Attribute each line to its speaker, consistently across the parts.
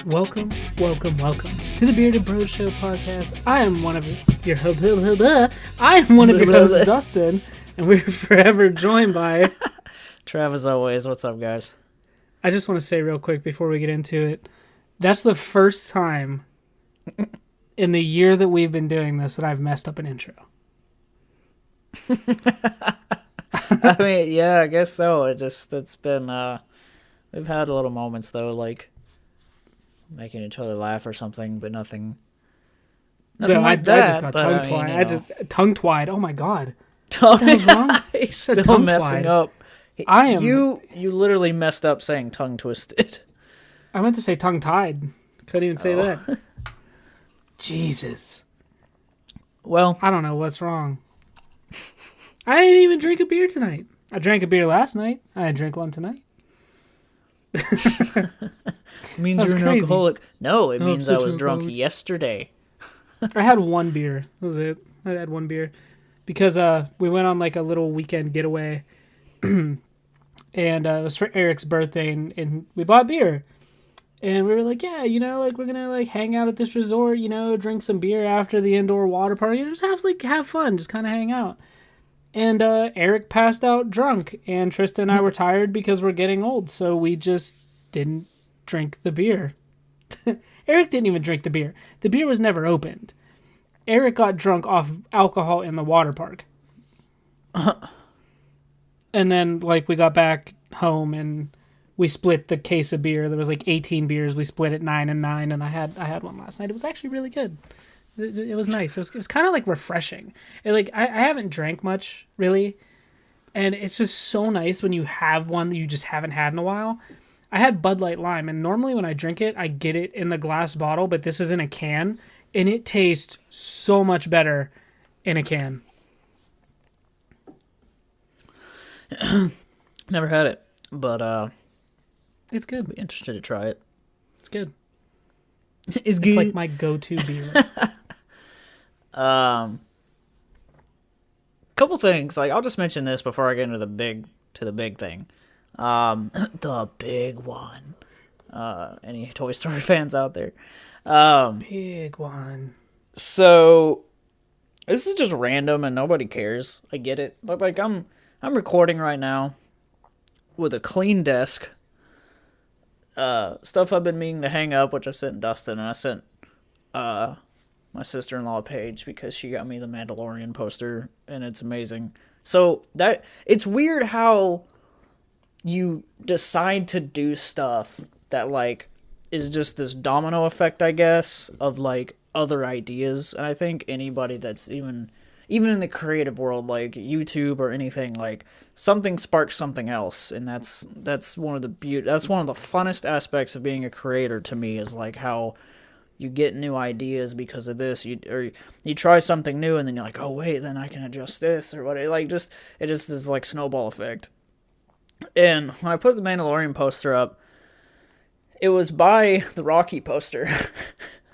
Speaker 1: Welcome to the Bearded Bros Show podcast. I am one of your hosts, Dustin, and we're forever joined by
Speaker 2: Trav, as always. What's up, guys?
Speaker 1: I just want to say real quick before we get into it, that's the first time in the year that we've been doing this that I've messed up an intro.
Speaker 2: I mean, yeah, I guess so. It's been, we've had little moments, though, like making each other laugh or something, but nothing
Speaker 1: I just got tongue-tied. Oh my god. What the hell's wrong?
Speaker 2: He's still messing up. You literally messed up saying tongue twisted.
Speaker 1: I meant to say tongue-tied. Couldn't even say that. Jesus.
Speaker 2: Well,
Speaker 1: I don't know what's wrong. I didn't even drink a beer tonight. I drank a beer last night. I didn't drink one tonight.
Speaker 2: means
Speaker 1: That's
Speaker 2: you're an
Speaker 1: crazy.
Speaker 2: alcoholic. No, it means I was drunk
Speaker 1: alcoholic.
Speaker 2: yesterday.
Speaker 1: I had one beer. That was it. I had one beer. Because we went on like a little weekend getaway. And it was for Eric's birthday. And we bought beer. And we were like, yeah, we're going to hang out at this resort, drink some beer after the indoor water park. Just have fun. Just kind of hang out. And Eric passed out drunk, and Tristan and I were tired because we're getting old, so we just didn't drink the beer. Eric didn't even drink the beer. The beer was never opened. Eric got drunk off alcohol in the water park. And then, we got back home, and we split the case of beer. There was 18 beers. We split it 9 and 9, and I had one last night. It was actually really good. It was nice. It was kind of refreshing. I haven't drank much really, and it's just so nice when you have one that you just haven't had in a while. I had Bud Light Lime, and normally when I drink it, I get it in the glass bottle, but this is in a can, and it tastes so much better in a can.
Speaker 2: Never had it, but
Speaker 1: It's good.
Speaker 2: I'd be interested to try it.
Speaker 1: It's good.
Speaker 2: It's good.
Speaker 1: It's like my go-to beer.
Speaker 2: Couple things. I'll just mention this before I get into the big thing. The big one. Any Toy Story fans out there?
Speaker 1: Big one.
Speaker 2: So this is just random and nobody cares. I get it, but I'm recording right now with a clean desk. Stuff I've been meaning to hang up, which I sent Dustin, and I sent my sister-in-law Paige because she got me the Mandalorian poster, and it's amazing. So it's weird how you decide to do stuff that is just this domino effect, I guess, of other ideas. And I think anybody that's even in the creative world, YouTube or anything, something sparks something else, and that's one of the funnest aspects of being a creator to me, is how you get new ideas because of this. You try something new, and then you're like, oh wait, then I can adjust this or what. It just is snowball effect. And when I put the Mandalorian poster up, it was by the Rocky poster,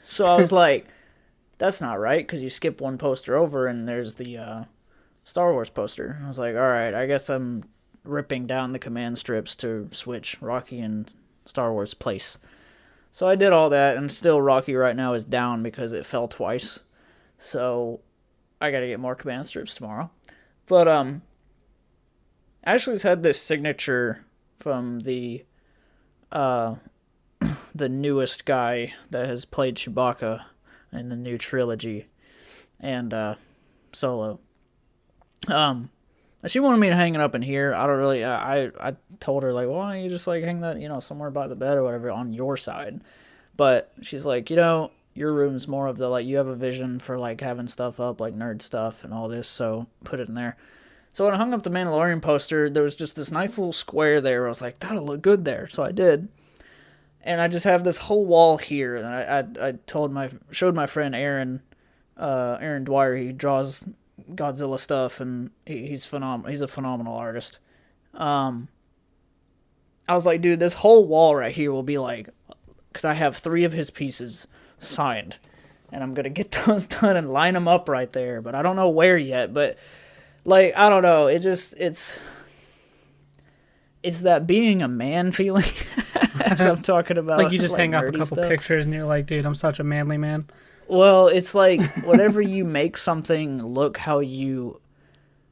Speaker 2: so I was like, that's not right, because you skip one poster over and there's the Star Wars poster. I was like, alright, I guess I'm ripping down the command strips to switch Rocky and Star Wars place. So I did all that, and still Rocky right now is down because it fell twice. So I gotta get more command strips tomorrow. But Ashley's had this signature from the newest guy that has played Chewbacca in the new trilogy and Solo. She wanted me to hang it up in here. I don't really. I told her why don't you just hang that somewhere by the bed or whatever on your side. But she's like, your room's more of the you have a vision for having stuff up nerd stuff and all this, so put it in there. So when I hung up the Mandalorian poster, there was just this nice little square there. Where I was like, that'll look good there, so I did. And I just have this whole wall here, and I showed my friend Aaron Dwyer. He draws Godzilla stuff, and he's phenomenal. He's a phenomenal artist. I was like, dude, this whole wall right here will be because I have 3 of his pieces signed, and I'm gonna get those done and line them up right there. But I don't know where yet. But I don't know. It's that being a man feeling. as I'm talking about.
Speaker 1: Like you just hang up a couple
Speaker 2: stuff.
Speaker 1: pictures and you're like, dude, I'm such a manly man.
Speaker 2: Well, it's like whenever you make something look how you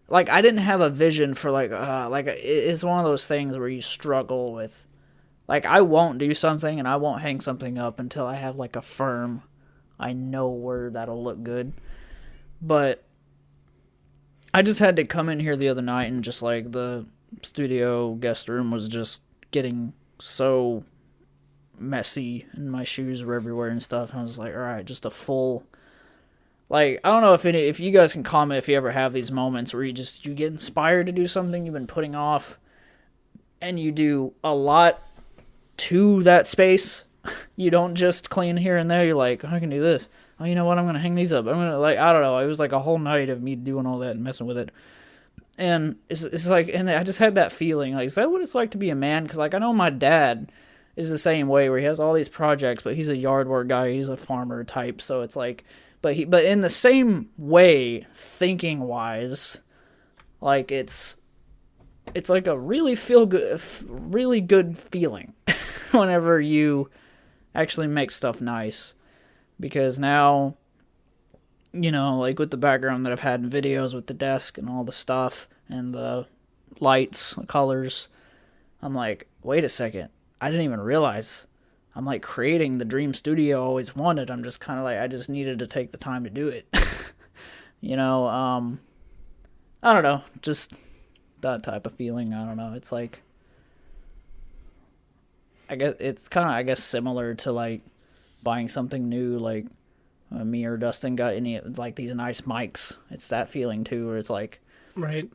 Speaker 2: like. I didn't have a vision for it's one of those things where you struggle with. Like I won't do something and I won't hang something up until I have like a firm. I know where that'll look good, but I just had to come in here the other night and just like the studio guest room was just getting so messy and my shoes were everywhere and stuff. And I was like, all right, just a full, like, I don't know if you guys can comment if you ever have these moments where you get inspired to do something you've been putting off and you do a lot to that space. You don't just clean here and there. You're like, I can do this. Oh, you know what? I'm going to hang these up. I'm going to I don't know. It was like a whole night of me doing all that and messing with it. And it's like, and I just had that feeling, like, is that what it's like to be a man? Because, like, I know my dad is the same way, where he has all these projects, but he's a yard work guy, he's a farmer type, so it's like, but in the same way, thinking wise, like it's like a really really good feeling whenever you actually make stuff nice, because now, you know, like with the background that I've had in videos with the desk and all the stuff and the lights, the colors, I'm like, wait a second. I didn't even realize I'm like creating the dream studio I always wanted. I'm just kind of like, I just needed to take the time to do it. You know, I don't know, just that type of feeling. I don't know. It's like, I guess it's kind of, I guess, similar to like buying something new, like me or Dustin got any like these nice mics. It's that feeling too, where it's like,
Speaker 1: right,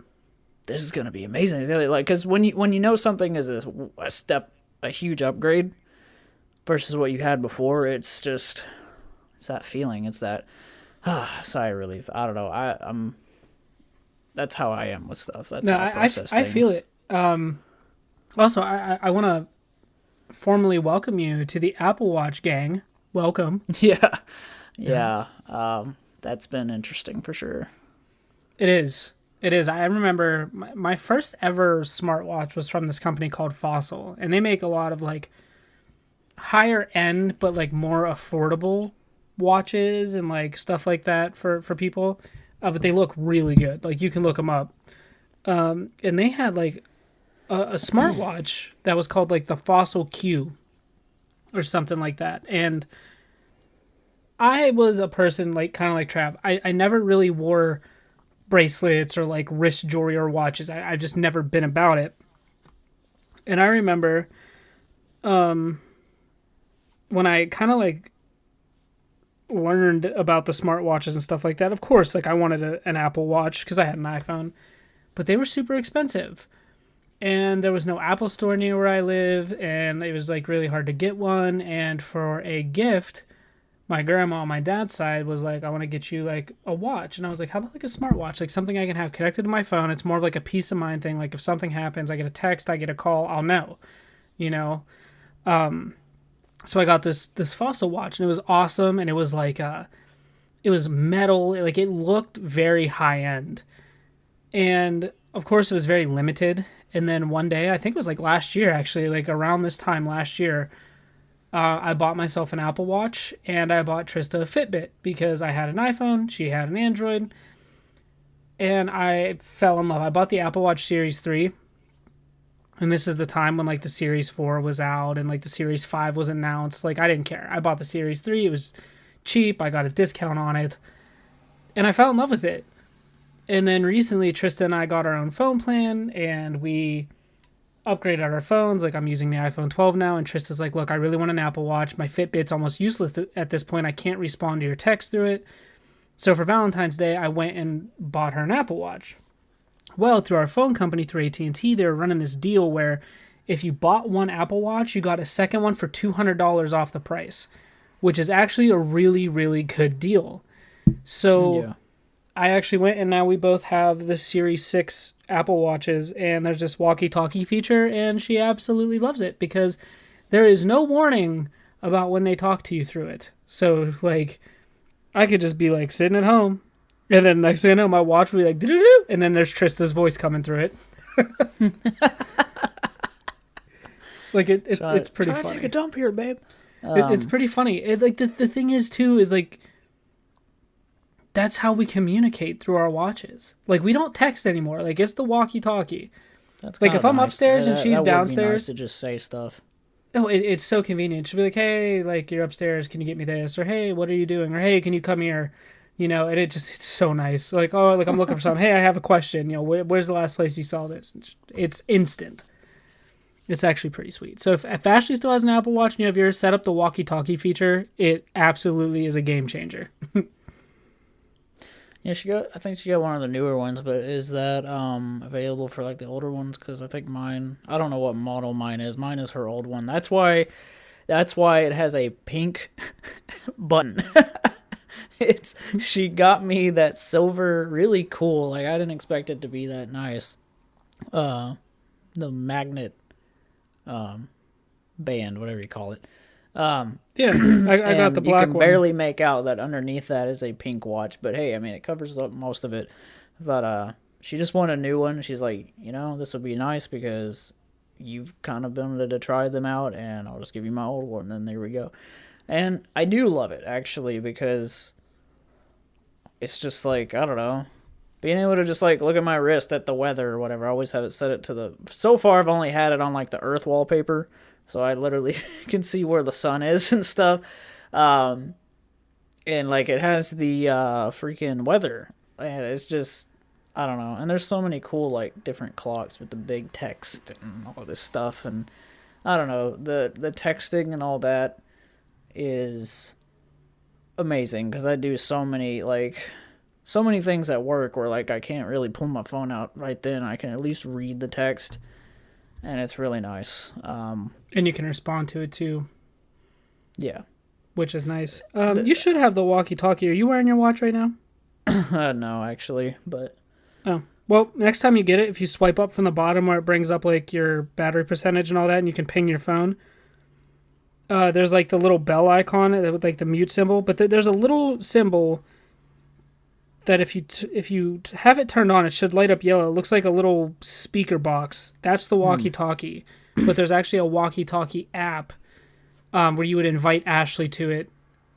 Speaker 2: this is gonna be amazing. It's gonna be like, because when you know something is a huge upgrade versus what you had before, it's that feeling. It's that sigh of relief. I don't know. I'm that's how I am with stuff. That's how I process things.
Speaker 1: I feel it. Also, I want to formally welcome you to the Apple Watch gang. Welcome.
Speaker 2: Yeah. That's been interesting for sure.
Speaker 1: It is. I remember my first ever smartwatch was from this company called Fossil, and they make a lot of like higher end but like more affordable watches and like stuff like that for people. But they look really good. Like you can look them up. And they had like a smartwatch that was called like the Fossil Q or something like that. And I was a person like kind of like Trav. I never really wore bracelets or like wrist jewelry or watches. I've just never been about it. And I remember when I kind of like learned about the smartwatches and stuff like that, of course, like I wanted an Apple Watch because I had an iPhone, but they were super expensive. And there was no Apple store near where I live, and it was like really hard to get one. And for a gift, my grandma on my dad's side was like, I want to get you like a watch. And I was like, how about like a smartwatch? Like something I can have connected to my phone. It's more of like a peace of mind thing. Like if something happens, I get a text, I get a call, I'll know, you know? So I got this Fossil watch, and it was awesome. And it was like, it was metal. Like it looked very high end. And of course it was very limited. And then one day, I think it was like last year, actually, like around this time last year, I bought myself an Apple Watch, and I bought Trista a Fitbit because I had an iPhone, she had an Android, and I fell in love. I bought the Apple Watch Series 3, and this is the time when like the Series 4 was out and like the Series 5 was announced. Like I didn't care. I bought the Series 3. It was cheap. I got a discount on it, and I fell in love with it. And then recently, Trista and I got our own phone plan, and we upgraded our phones. Like, I'm using the iPhone 12 now, and Trista's like, look, I really want an Apple Watch. My Fitbit's almost useless at this point. I can't respond to your text through it. So for Valentine's Day, I went and bought her an Apple Watch. Well, through our phone company, through AT&T, they were running this deal where if you bought one Apple Watch, you got a second one for $200 off the price, which is actually a really, really good deal. So... yeah. I actually went, and now we both have the Series 6 Apple Watches, and there's this Walkie Talkie feature, and she absolutely loves it because there is no warning about when they talk to you through it. So, like, I could just be, like, sitting at home, and then next thing I know, my watch will be like, doo-doo-doo, and then there's Trista's voice coming through it. Like it's pretty
Speaker 2: try to
Speaker 1: funny.
Speaker 2: take a dump here, babe.
Speaker 1: It's pretty funny. Like the thing is too is like that's how we communicate through our watches. Like we don't text anymore. Like it's the walkie-talkie.
Speaker 2: That's
Speaker 1: like
Speaker 2: kind
Speaker 1: if
Speaker 2: of
Speaker 1: I'm
Speaker 2: nice.
Speaker 1: upstairs and she's
Speaker 2: that would be
Speaker 1: downstairs,
Speaker 2: nice to just say stuff.
Speaker 1: oh, it's so convenient. She'll be like, "Hey, like you're upstairs. Can you get me this?" Or "Hey, what are you doing?" Or "Hey, can you come here?" You know, and it's so nice. Like, oh, like I'm looking for something. Hey, I have a question. You know, where's the last place you saw this? It's instant. It's actually pretty sweet. So if Ashley still has an Apple Watch and you have yours set up the walkie-talkie feature, it absolutely is a game changer.
Speaker 2: Yeah, I think she got one of the newer ones, but is that available for like the older ones? Because I think mine, I don't know what model mine is. Mine is her old one. That's why it has a pink button. She got me that silver, really cool. Like I didn't expect it to be that nice. The magnet band, whatever you call it.
Speaker 1: Yeah, I got the black
Speaker 2: you can
Speaker 1: one.
Speaker 2: barely make out that underneath that is a pink watch, but hey, I mean, it covers up most of it. But she just wanted a new one. She's like, this would be nice because you've kind of been able to try them out, and I'll just give you my old one, and there we go. And I do love it, actually, because it's just like, I don't know, being able to just like look at my wrist at the weather or whatever. I always have it set it to so far I've only had it on like the Earth wallpaper, so I literally can see where the sun is and stuff. And like it has the freaking weather, and it's just, I don't know. And there's so many cool like different clocks with the big text and all this stuff, and I don't know, the texting and all that is amazing because I do so many things at work where like I can't really pull my phone out right then. I can at least read the text, and it's really nice.
Speaker 1: And you can respond to it too.
Speaker 2: Yeah,
Speaker 1: which is nice. You should have the walkie-talkie. Are you wearing your watch right now?
Speaker 2: No, actually, but
Speaker 1: oh well. Next time you get it, if you swipe up from the bottom where it brings up like your battery percentage and all that, and you can ping your phone. There's like the little bell icon with like the mute symbol, but there's a little symbol that if you have it turned on, it should light up yellow. It looks like a little speaker box. That's the walkie-talkie. But there's actually a walkie-talkie app where you would invite Ashley to it,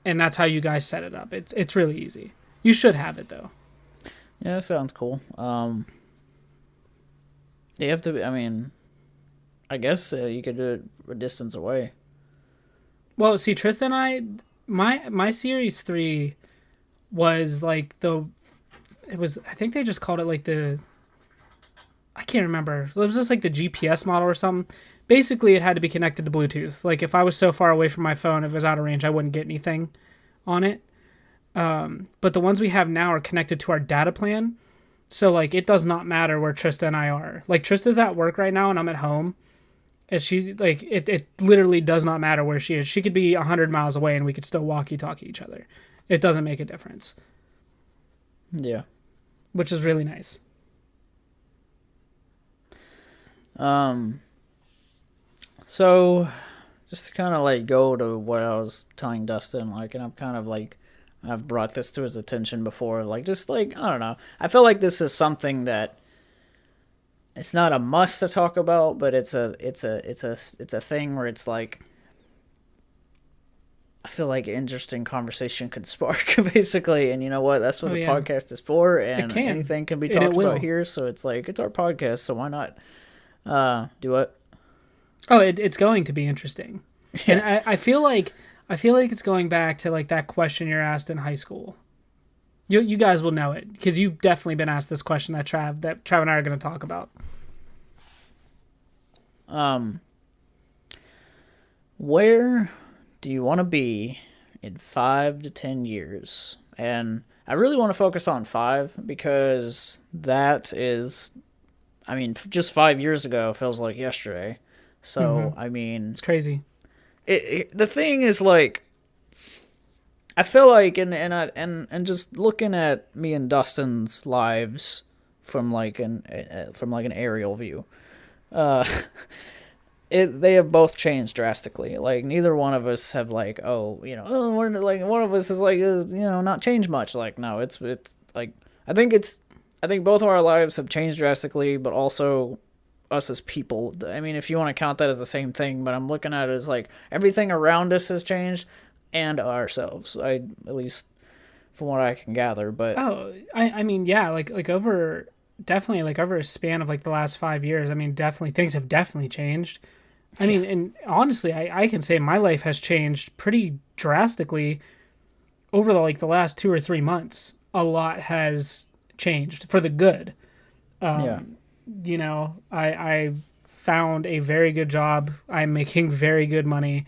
Speaker 1: and that's how you guys set it up. It's really easy. You should have it though.
Speaker 2: Yeah, that sounds cool. You have to. I mean, I guess you could do it a distance away.
Speaker 1: Well, see, Tristan and I, my Series 3 was like I think they just called it like I can't remember. It was just like the GPS model or something. Basically, it had to be connected to Bluetooth. Like if I was so far away from my phone, if it was out of range, I wouldn't get anything on it. But the ones we have now are connected to our data plan. So like it does not matter where Trista and I are. Like Trista's at work right now and I'm at home. And she like it literally does not matter where she is. She could be 100 miles away and we could still walkie-talkie each other. It doesn't make a difference.
Speaker 2: Yeah.
Speaker 1: Which is really nice.
Speaker 2: So just to kind of like go to what I was telling Dustin, like, and I've brought this to his attention before, like, just like, I don't know. I feel like this is something that it's not a must to talk about, but it's a thing where it's like, I feel like interesting conversation could spark, basically. And you know what? That's what the podcast is for. And anything can be talked about here. So it's like, it's our podcast. So why not do it?
Speaker 1: Oh, it's going to be interesting. Yeah. And I feel like it's going back to like that question you're asked in high school. You guys will know it because you've definitely been asked this question that Trav and I are going to talk about.
Speaker 2: Where do you want to be in 5 to 10 years? And I really want to focus on 5 because that is, I mean, just 5 years ago feels like yesterday. So, I mean,
Speaker 1: it's crazy.
Speaker 2: The thing is, like, I feel like, and just looking at me and Dustin's lives from like an aerial view, they have both changed drastically. Like neither one of us have like, we're like, one of us is like, not changed much. Like no, it's like I think both of our lives have changed drastically, but also us as people. I mean, if you want to count that as the same thing, but I'm looking at it as like everything around us has changed and ourselves. At least from what I can gather. But
Speaker 1: Oh, I mean, yeah, like over definitely like over a span of like the last 5 years. I mean, definitely things have definitely changed. I mean, and honestly, I can say my life has changed pretty drastically over the last 2 or 3 months. A lot has changed for the good.
Speaker 2: yeah,
Speaker 1: You know, I found a very good job. I'm making very good money.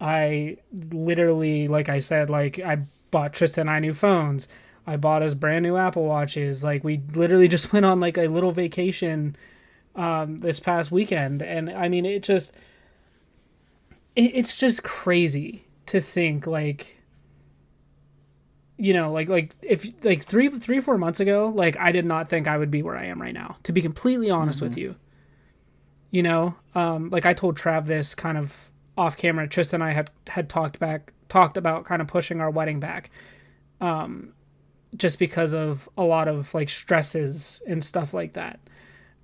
Speaker 1: I literally, like I said, like I bought Tristan and I new phones. I bought us brand new Apple Watches. Like we literally just went on like a little vacation this past weekend, and I mean it's just crazy to think like, you know, like if like 3 or 4 months ago, like I did not think I would be where I am right now, to be completely honest with you. You know, like I told Trav this kind of off camera. Tristan and I had talked about kind of pushing our wedding back, just because of a lot of like stresses and stuff like that.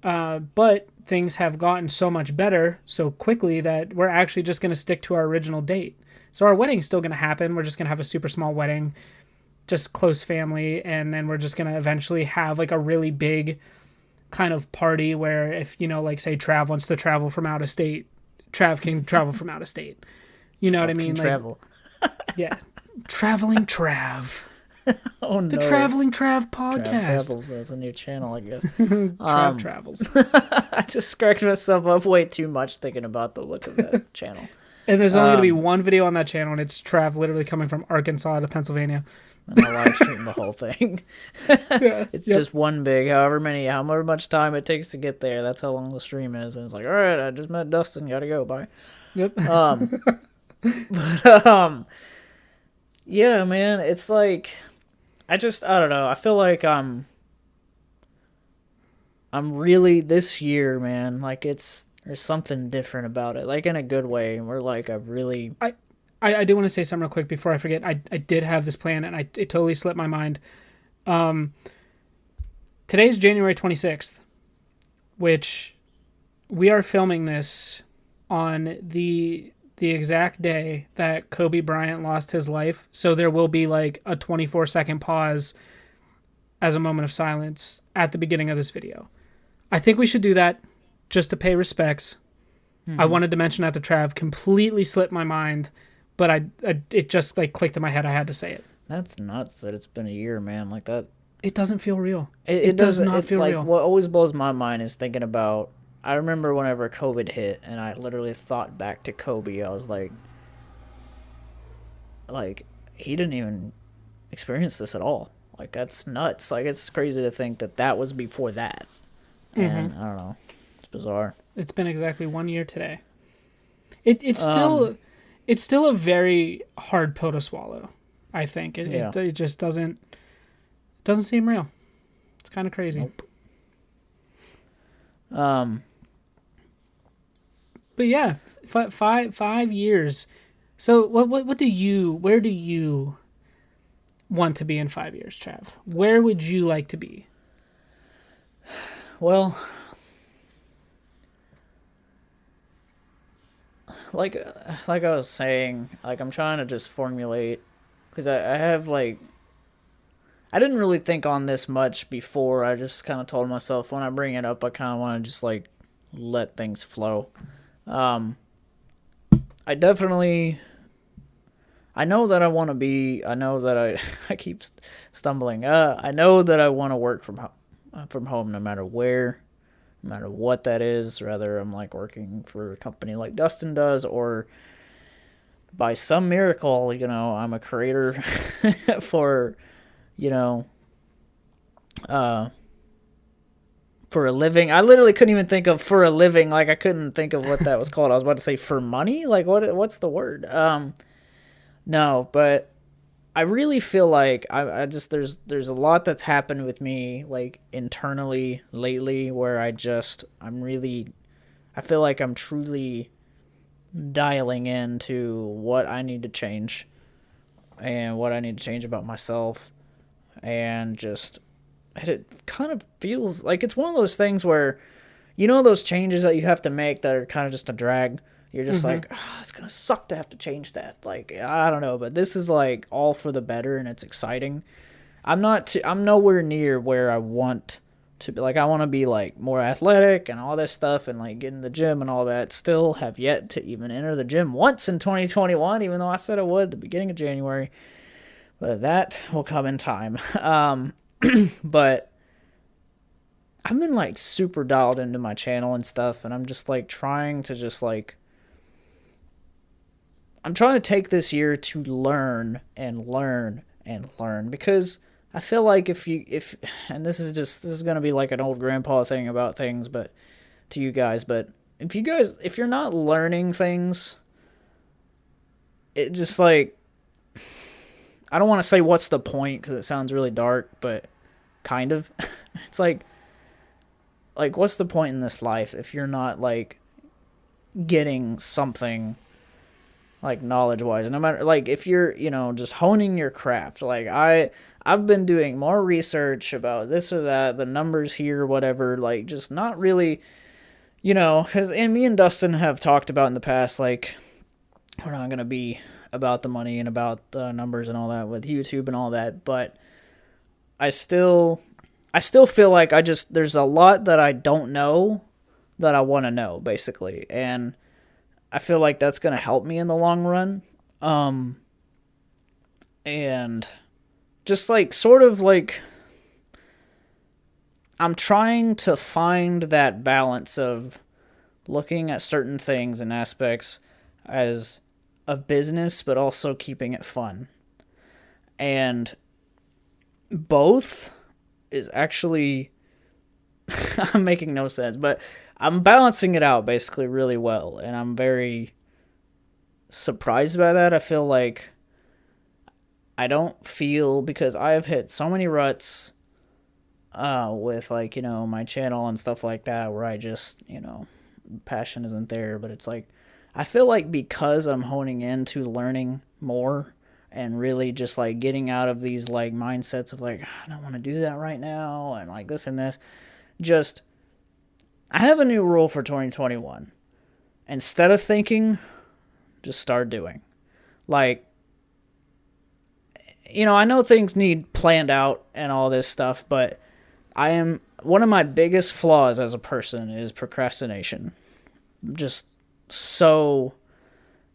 Speaker 1: But things have gotten so much better so quickly that we're actually just going to stick to our original date. So our wedding's still going to happen. We're just going to have a super small wedding, just close family, and then we're just going to eventually have like a really big kind of party where if, you know, like say Trav wants to travel from out of state, Trav can travel from out of state. You know what I mean? Like,
Speaker 2: travel.
Speaker 1: yeah. Traveling Trav.
Speaker 2: Oh no.
Speaker 1: The Traveling Trav
Speaker 2: Trav
Speaker 1: podcast.
Speaker 2: Travels as a new channel, I guess.
Speaker 1: Trav travels.
Speaker 2: I just cracked myself up way too much thinking about the look of that channel.
Speaker 1: And there's only going to be one video on that channel, and it's Trav literally coming from Arkansas to Pennsylvania.
Speaker 2: And I'll live stream the whole thing.
Speaker 1: Yeah,
Speaker 2: It's just one big, however much time it takes to get there. That's how long the stream is. And it's like, all right, I just met Dustin. Gotta go. Bye.
Speaker 1: Yep.
Speaker 2: Yeah, man. It's like, I don't know. I feel like I'm really this year, man. Like there's something different about it. Like in a good way. We're like,
Speaker 1: I do want to say something real quick before I forget. I did have this plan, and it totally slipped my mind. Today's January 26th, which we are filming this on the exact day that Kobe Bryant lost his life. So there will be like a 24-second pause as a moment of silence at the beginning of this video. I think we should do that just to pay respects. I wanted to mention that to Trav. Completely slipped my mind, but it just like clicked in my head. I had to say it.
Speaker 2: That's nuts that it's been a year, man. Like that.
Speaker 1: It doesn't feel real.
Speaker 2: It
Speaker 1: does not feel
Speaker 2: like,
Speaker 1: real.
Speaker 2: What always blows my mind is thinking about. I remember whenever COVID hit, and I literally thought back to Kobe. I was like, he didn't even experience this at all. Like that's nuts. Like it's crazy to think that was before that. And I don't know. It's bizarre.
Speaker 1: It's been exactly 1 year today. It's still a very hard pill to swallow. I think it just doesn't seem real. It's kind of crazy.
Speaker 2: Nope.
Speaker 1: But yeah, 5 years. So where do you want to be in 5 years, Trav? Where would you like to be?
Speaker 2: Well, like I was saying, like I'm trying to just formulate, because I have like, I didn't really think on this much before. I just kind of told myself when I bring it up, I kind of want to just like let things flow. I definitely, I know that I want to be, I know that I keep stumbling. I know that I want to work from home no matter where, no matter what that is. Rather, I'm like working for a company like Dustin does, or by some miracle, you know, I'm a creator for, you know, for a living. I literally couldn't even think of for a living. Like I couldn't think of what that was called. I was about to say for money. Like what's the word? No, but I really feel like I just there's a lot that's happened with me like internally lately where I feel like I'm truly dialing into what I need to change and what I need to change about myself, and just it kind of feels like it's one of those things where, you know those changes that you have to make that are kind of just a drag? You're just like, oh, it's going to suck to have to change that. Like, I don't know, but this is like all for the better and it's exciting. I'm nowhere near where I want to be. Like, I want to be like more athletic and all this stuff and like get in the gym and all that. Still have yet to even enter the gym once in 2021, even though I said I would at the beginning of January. But that will come in time. But I've been like super dialed into my channel and stuff, and I'm just like trying to just like, I'm trying to take this year to learn and learn and learn, because I feel like and this is going to be like an old grandpa thing about things, but to you guys, but if you're not learning things, it just like, I don't want to say what's the point because it sounds really dark, but kind of. It's like what's the point in this life if you're not like getting something like knowledge-wise? No matter, like, if you're, just honing your craft. Like, I've been doing more research about this or that, the numbers here, whatever, like, just not really, because, and me and Dustin have talked about in the past, like, we're not going to be about the money and about the numbers and all that with YouTube and all that, but I still feel like there's a lot that I don't know that I want to know, basically, and I feel like that's going to help me in the long run. And just like, sort of like, I'm trying to find that balance of looking at certain things and aspects as a business, but also keeping it fun. And both is actually, I'm making no sense, but I'm balancing it out basically really well, and I'm very surprised by that. I feel like I don't feel, because I have hit so many ruts with like, my channel and stuff like that, where I just, passion isn't there, but it's like, I feel like because I'm honing into learning more and really just like getting out of these like mindsets of like, I don't want to do that right now, and like this and this, just, I have a new rule for 2021. Instead of thinking, just start doing. Like, I know things need planned out and all this stuff, but one of my biggest flaws as a person is procrastination. Just so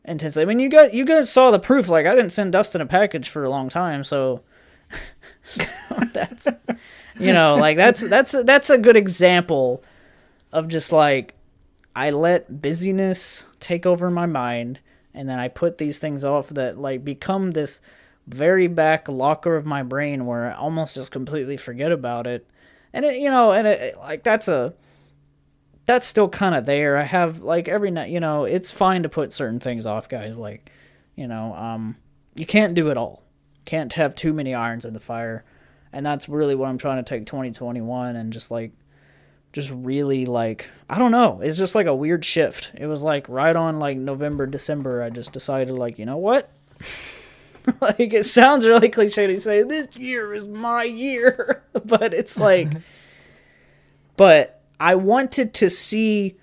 Speaker 2: intensely. I mean, you guys saw the proof. Like, I didn't send Dustin a package for a long time, so that's, like, that's a good example of just like, I let busyness take over my mind, and then I put these things off that like become this very back locker of my brain where I almost just completely forget about it. And it, like, that's still kind of there. I have like every night, it's fine to put certain things off, guys. Like, you can't do it all. Can't have too many irons in the fire. And that's really what I'm trying to take 2021 and just really, like, I don't know. It's just like a weird shift. It was like right on like November, December, I just decided, like, you know what? Like, it sounds really cliche to say, this year is my year. But it's like, but I wanted to see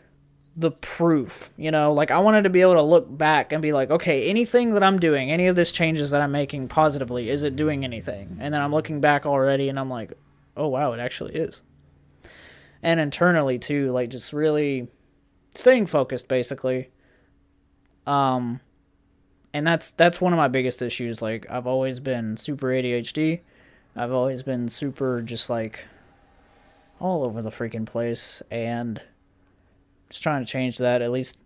Speaker 2: the proof, like, I wanted to be able to look back and be like, okay, anything that I'm doing, any of this changes that I'm making positively, is it doing anything? And then I'm looking back already and I'm like, oh wow, it actually is. And internally too, like, just really staying focused, basically. And that's one of my biggest issues. Like, I've always been super ADHD. I've always been super just like all over the freaking place, and just trying to change that, at least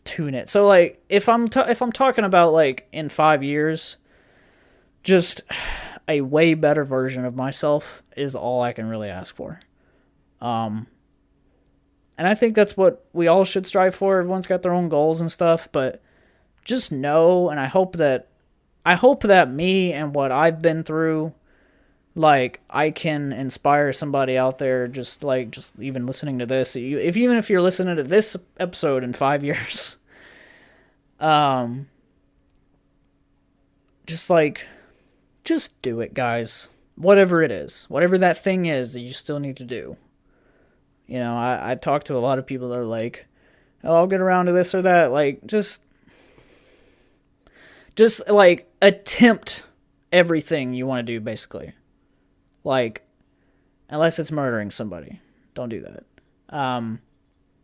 Speaker 2: tune it. So like, if I'm talking about like in 5 years, just a way better version of myself is all I can really ask for. And I think that's what we all should strive for. Everyone's got their own goals and stuff, but just know, and I hope that me and what I've been through, like, I can inspire somebody out there, just even listening to this. Even if you're listening to this episode in 5 years, just do it, guys. Whatever it is, whatever that thing is that you still need to do, I talk to a lot of people that are like, oh, I'll get around to this or that. Like, just like attempt everything you want to do, basically. Like, unless it's murdering somebody, don't do that.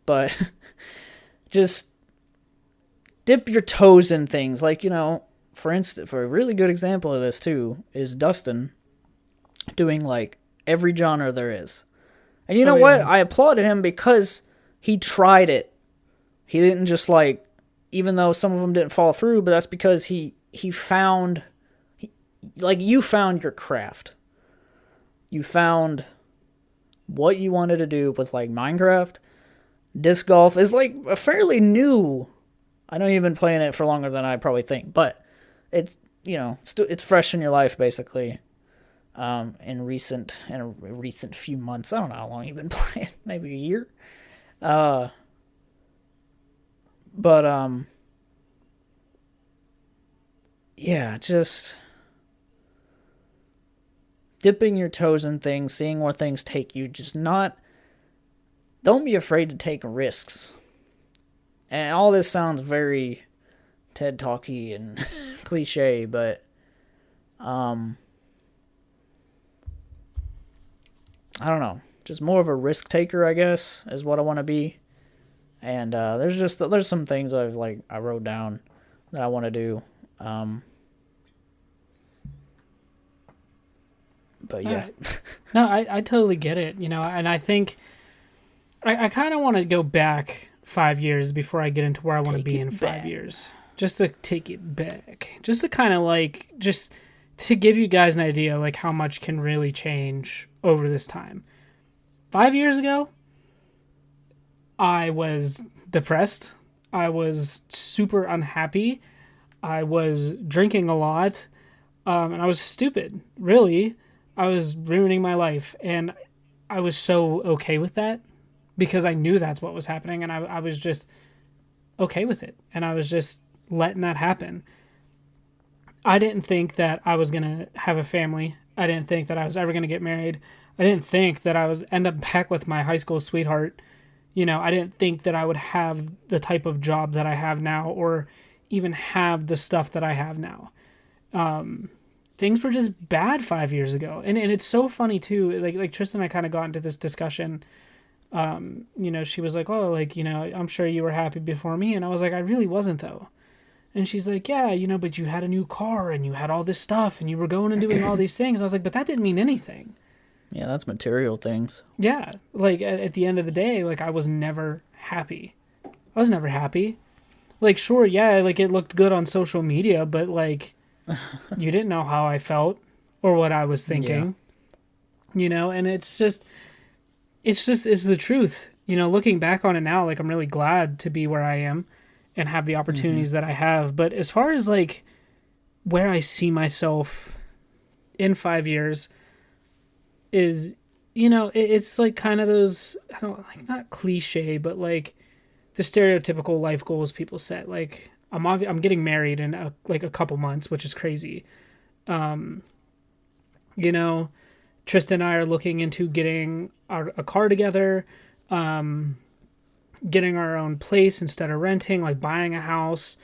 Speaker 2: But just dip your toes in things. Like, for instance, for a really good example of this too is Dustin doing like every genre there is. And you know what? I applaud him because he tried it. He didn't just like, even though some of them didn't fall through, but that's because he found, you found your craft. You found what you wanted to do with like Minecraft. Disc golf is like a fairly new. I know you've been playing it for longer than I probably think, but it's it's fresh in your life basically. In a recent few months, I don't know how long you've been playing, maybe a year. Yeah, just dipping your toes in things, seeing where things take you. Don't be afraid to take risks. And all this sounds very TED Talky and cliche, but I don't know. Just more of a risk taker, I guess, is what I want to be. And there's some things I wrote down that I want to do. But yeah.
Speaker 1: No, I totally get it, and I think I kind of want to go back 5 years before I get into where I want to be in 5 years. Just to take it back. Just to kind of just to give you guys an idea, how much can really change over this time. 5 years ago, I was depressed. I was super unhappy. I was drinking a lot. And I was stupid, really. I was ruining my life. And I was so okay with that because I knew that's what was happening. And I was just okay with it. And I was just letting that happen. I didn't think that I was going to have a family. I didn't think that I was ever going to get married. I didn't think that I was end up back with my high school sweetheart. I didn't think that I would have the type of job that I have now or even have the stuff that I have now. Things were just bad 5 years ago. And it's so funny too. Like Tristan and I kind of got into this discussion. She was like, oh, I'm sure you were happy before me. And I was like, I really wasn't though. And she's like, yeah, but you had a new car and you had all this stuff and you were going and doing all these things. I was like, but that didn't mean anything.
Speaker 2: Yeah, that's material things.
Speaker 1: Yeah. At the end of the day, I was never happy. I was never happy. Sure, yeah, it looked good on social media, but you didn't know how I felt or what I was thinking. Yeah. And it's the truth. Looking back on it now, I'm really glad to be where I am and have the opportunities that I have. But as far as where I see myself in 5 years is, it's kind of those, I don't not cliche, but the stereotypical life goals people set. I'm getting married in a couple months, which is crazy. Tristan and I are looking into getting a car together, getting our own place instead of renting, buying a house.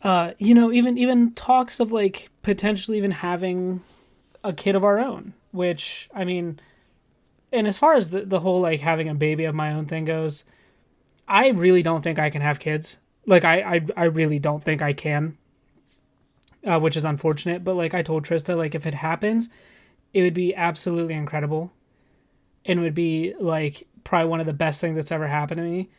Speaker 1: Even talks of potentially even having a kid of our own, which, and as far as the whole having a baby of my own thing goes, I really don't think I can have kids. I really don't think I can, which is unfortunate. But I told Trista, if it happens, it would be absolutely incredible. And it would be probably one of the best things that's ever happened to me.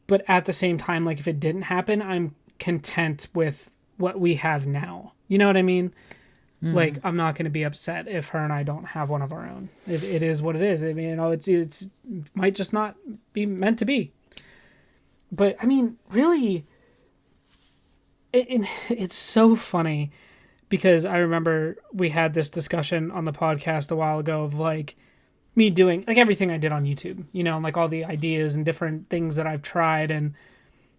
Speaker 1: But at the same time, if it didn't happen, I'm content with what we have now. You know what I mean? Mm-hmm. I'm not going to be upset if her and I don't have one of our own. It is what it is. It's might just not be meant to be. But really, it's so funny because I remember we had this discussion on the podcast a while ago of me doing everything I did on YouTube, and all the ideas and different things that I've tried and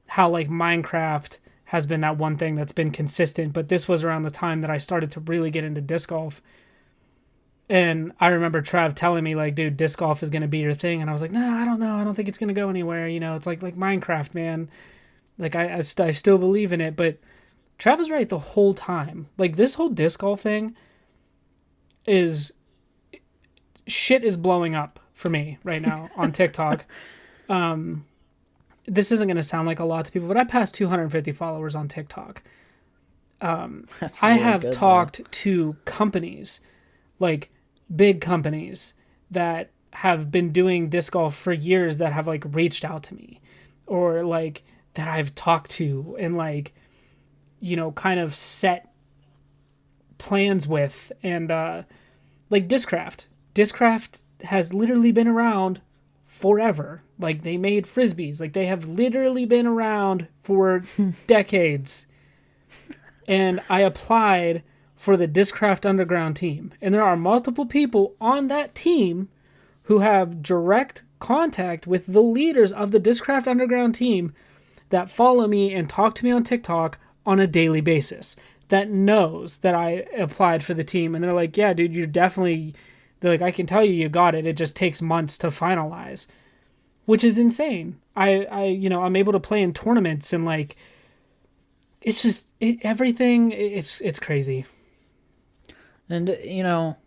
Speaker 1: how Minecraft has been that one thing that's been consistent. But this was around the time that I started to really get into disc golf. And I remember Trav telling me like, dude, disc golf is going to be your thing. And I was like, no, I don't know. I don't think it's going to go anywhere. You know, it's like Minecraft, man. Like I still believe in it, but Trav was right the whole time. Like this whole disc golf thing is shit is blowing up for me right now on TikTok. This isn't going to sound like a lot to people, but I passed 250 followers on TikTok.
Speaker 2: That's
Speaker 1: I
Speaker 2: really
Speaker 1: have
Speaker 2: good,
Speaker 1: talked to companies, like big companies that have been doing disc golf for years that have like reached out to me, or like that I've talked to and like, you know, kind of set plans with. And like Discraft. Discraft has literally been around forever. Like they made frisbees. Like they have literally been around for decades. And I applied for the Discraft Underground team. And there are multiple people on that team who have direct contact with the leaders of the Discraft Underground team that follow me and talk to me on TikTok on a daily basis, that knows that I applied for the team. And they're like, yeah, dude, you're definitely, they're like, I can tell you got it. It just takes months to finalize, which is insane. You know, I'm able to play in tournaments and like, it's just everything. It's crazy.
Speaker 2: And you know,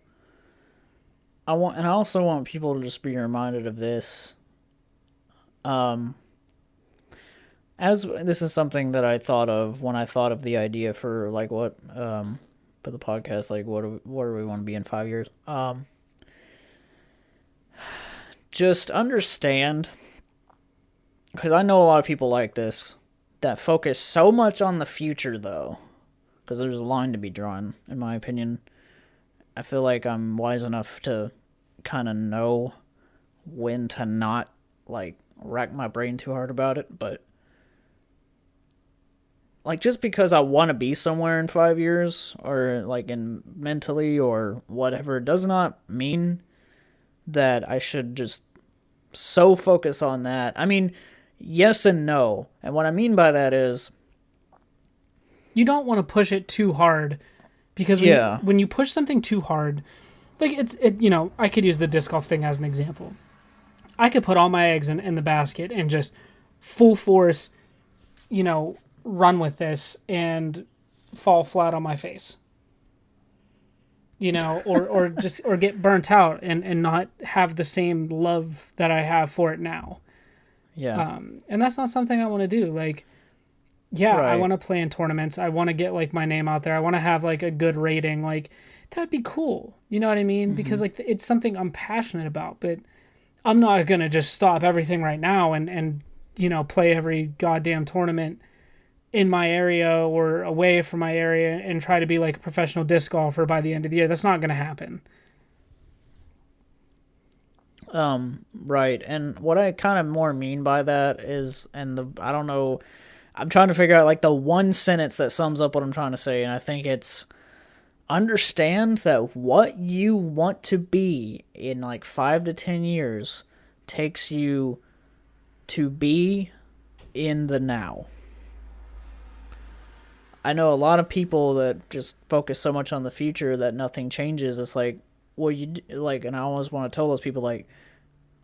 Speaker 2: I also want people to just be reminded of this. As this is something that I thought of when I thought of the idea for like what for the podcast, like what do we want to be in 5 years? Just understand, because I know a lot of people like this that focus so much on the future though, because there's a line to be drawn, in my opinion. I feel like I'm wise enough to kind of know when to not like rack my brain too hard about it, but like just because I want to be somewhere in 5 years or like in mentally or whatever does not mean that I should just so focus on that. I mean, yes and no. And what I mean by that is
Speaker 1: you don't want to push it too hard, because when you push something too hard, like you know, I could use the disc golf thing as an example. I could put all my eggs in the basket and just full force, you know, run with this and fall flat on my face, you know, or get burnt out and not have the same love that I have for it now.
Speaker 2: Yeah.
Speaker 1: And that's not something I want to do. Like, yeah,
Speaker 2: Right.
Speaker 1: I want to play in tournaments. I want to get like my name out there. I want to have like a good rating. Like that'd be cool. You know what I mean? Because like it's something I'm passionate about, but I'm not going to just stop everything right now and, you know, play every goddamn tournament in my area or away from my area and try to be like a professional disc golfer by the end of the year. That's not going to happen.
Speaker 2: Right. And what I kind of more mean by that is, I don't know, I'm trying to figure out like the one sentence that sums up what I'm trying to say. And I think it's understand that what you want to be in like 5 to 10 years takes you to be in the now. I know a lot of people that just focus so much on the future that nothing changes. It's like, well, and I always want to tell those people like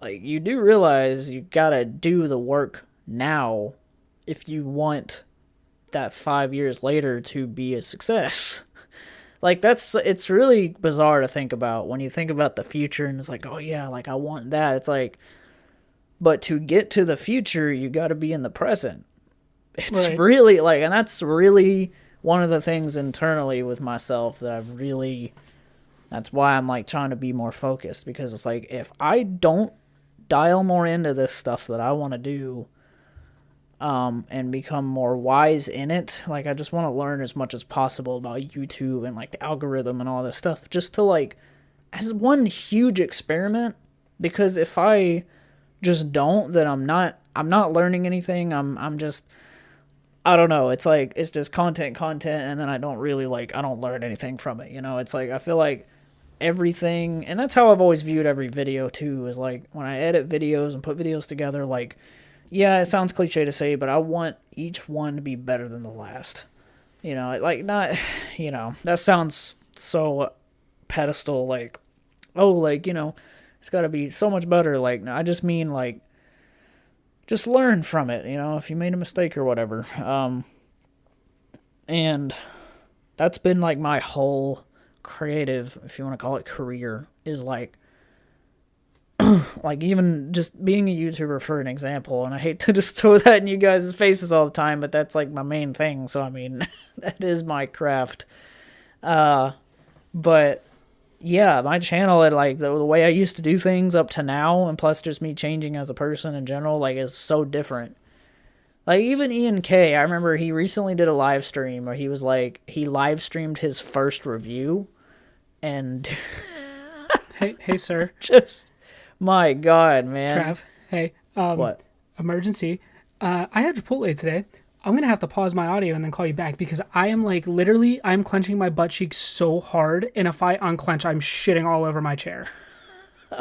Speaker 2: you do realize you gotta do the work now if you want that 5 years later to be a success. Like it's really bizarre to think about when you think about the future and it's like, oh yeah, like I want that. It's like, but to get to the future, you got to be in the present. It's
Speaker 1: Right.
Speaker 2: really like, and that's really one of the things internally with myself that that's why I'm like trying to be more focused, because it's like, if I don't dial more into this stuff that I want to do, and become more wise in it, like I just want to learn as much as possible about YouTube and like the algorithm and all this stuff, just to like, as one huge experiment, because if I just don't, then I'm not learning anything. I'm just, I don't know. It's like, it's just content, and then I don't learn anything from it. You know, it's like, I feel like everything, and that's how I've always viewed every video too, is like when I edit videos and put videos together, like, yeah, it sounds cliche to say, but I want each one to be better than the last. You know, like not, you know, that sounds so pedestal, like oh, like, it's got to be so much better. Like, I just mean, like, just learn from it, if you made a mistake or whatever. And that's been, like, my whole creative, if you want to call it career, is, like even just being a YouTuber for an example, and I hate to just throw that in you guys' faces all the time, but that's, like, my main thing, so, I mean, that is my craft. But yeah, my channel, like the way I used to do things up to now, and plus just me changing as a person in general, like, is so different. Like, even Ian K, I remember he recently did a live stream where he was like, he live streamed his first review, and
Speaker 1: Hey, sir.
Speaker 2: just, my God, man.
Speaker 1: Trav. Hey.
Speaker 2: What?
Speaker 1: Emergency. I had Chipotle today. I'm going to have to pause my audio and then call you back because I am like literally, I'm clenching my butt cheeks so hard. And if I unclench, I'm shitting all over my chair.